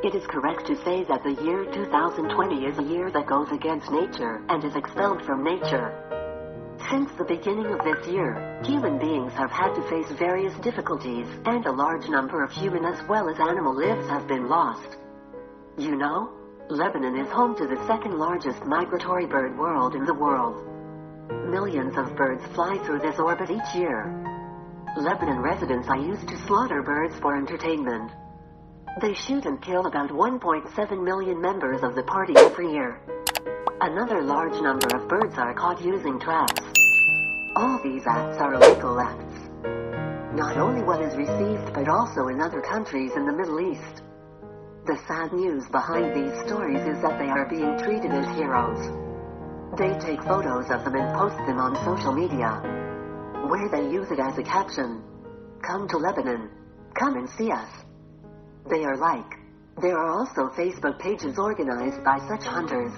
It is correct to say that the year 2020 is a year that goes against nature and is expelled from nature. Since the beginning of this year, human beings have had to face various difficulties, and a large number of human as well as animal lives have been lost. You know, Lebanon is home to the second largest migratory bird world in the world. Millions of birds fly through this orbit each year. Lebanon residents are used to slaughter birds for entertainment. They shoot and kill about 1.7 million members of the party every year. Another large number of birds are caught using traps. All these acts are illegal acts. Not only what is received but also in other countries in the Middle East. The sad news behind these stories is that they are being treated as heroes. They take photos of them and post them on social media, where they use it as a caption. Come to Lebanon. Come and see us. There are also Facebook pages organized by such hunters.